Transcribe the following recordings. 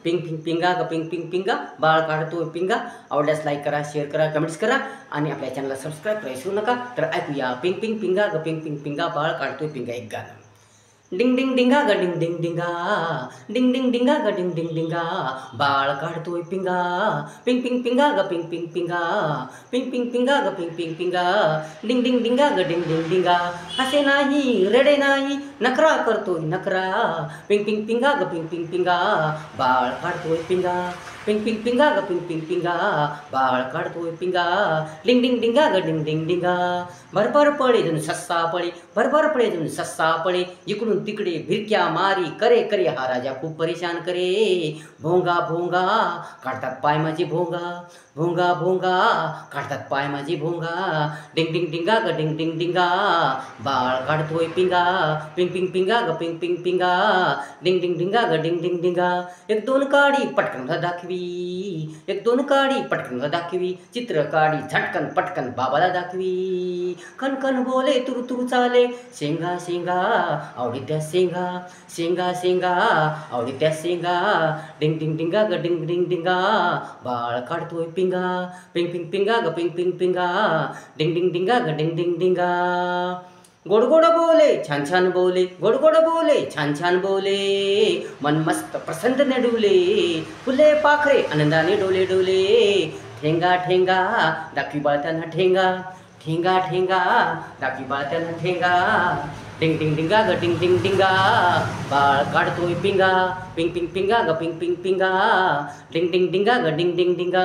पिंग पिंग पिंगा ग पिंग पिंग पिंगा बाळ काढतोय पिंगा. आवडल्यास लाईक करा, शेअर करा, कमेंट्स करा आणि आपल्या चॅनलला सबस्क्राईब करायला विसरू नका. तर ऐकूया पिंग पिंग पिंगा ग पिंग पिंग पिंगा बाळ काढतोय पिंगा एक गाणं. डिंग डिंग डिंगा ग डिंग डिंग डिंगा, डिंग डिंग डिंगा ग डिंग डिंग डिंगा बाळ काढतोय पिंगा. पिंग पिंग पिंगा ग पिंग पिंग पिंगा, पिंग पिंग पिंगा ग पिंग पिंग पिंगा डिंग डिंग डिंगा ग डिंग डिंग डिंगा. हसे नाही रडे नाही नखरा करतोय नखरा. पिंग पिंग पिंगा ग पिंग पिंग पिंगा बाळ काढतोय पिंगा. पिंग पिंग पिंगा ग पिंग पिंग पिंगा बाळ काढतोय पिंगा. डिंग डिंग डिंगा ग डिंग डिंग डिंगा. भरभर पळे जणू सस्सा पळे, भरभर पळे जणू सस्सा पळे. इकडून तिकडे भिरक्या मारी करे करे हा राजा खूप परेशान करे. भोंगा भोंगा काढतात पाय माझे भोंगा, भोंगा भोंगा काढतात पाय माझे भोंगा. डिंग डिंग डिंगा ग डिंग डिंग डिंगा बाळ काढतोय पिंगा. पिंग पिंग पिंगा ग पिंग पिंग पिंगा डिंग डिंग डिंगा ग डिंग डिंग डिंगा. एक दोन काडी पटकन दाखवी, एक दोन काडी पटकन दाखवी. चित्र काडी झटकन पटकन बाबाला दाखवी. कणकण बोले तुरु तुरु चाले, शेंगा शेंगा आवडी त्या शेंगा, शेंगा शेंगा आवडी त्या शेंगा. डिंग डिंग डिंगा ग डिंग डिंग डिंगा बाळ काढतोय पिंगा. पिंग पिंग पिंगा ग पिंग पिंग पिंगा डिंग डिंग डिंगा ग डिंग डिंग डिंगा. गोड गोड बोले छान छान बोले, गोड गोड बोले छान छान बोले. मन मस्त प्रसन्न डुले, फुले पाखरे आनंदाने डोले डोले. ठेंगा ठेंगा दाखवी बाळताना ठेंगा, ठेंगा ठेंगा दाखवी बाळताना ठेंगा. डिंग डिंग डिंगा ग डिंग डिंग डिंगा बाळ काढतोय पिंगा. पिंग पिंग पिंगा ग पिंग पिंग पिंगा डिंग डिंग डिंगा ग डिंग डिंग डिंगा.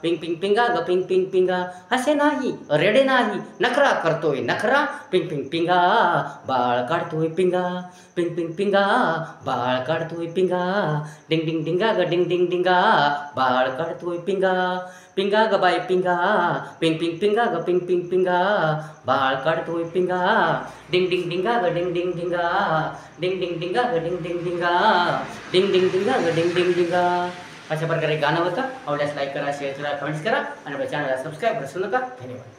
पिंग पिंग पिंगा ग पिंग पिंग पिंगा. हसे नाही रेडे नाही नखरा करतोय नखरा. पिंग पिंग पिंगा बाळ काढतोय पिंगा. पिंग पिंग पिंगा बाळ काढतोय पिंगा. डिंग डिंग डिंगा ग डिंग डिंग डिंगा बाळ काढतोय पिंगा. पिंगा ग बाय पिंगा, पिंग पिंग पिंगा ग पिंग पिंग पिंगा बाळ काढतोय पिंगा. डिंग डिंग डिंगा ग डिंग डिंग डिंगा, डिंग डिंग डिंगा ग डिंग डिंग डिंगा, डिंग डिंग डिंगा ग डिंग डिंग डिंगा. अशा प्रकारे गाणं होतं. आवडल्यास लाईक करा, शेअर करा, कमेंट्स करा आणि आपल्या चॅनलला सबस्क्राईब करू नका. धन्यवाद.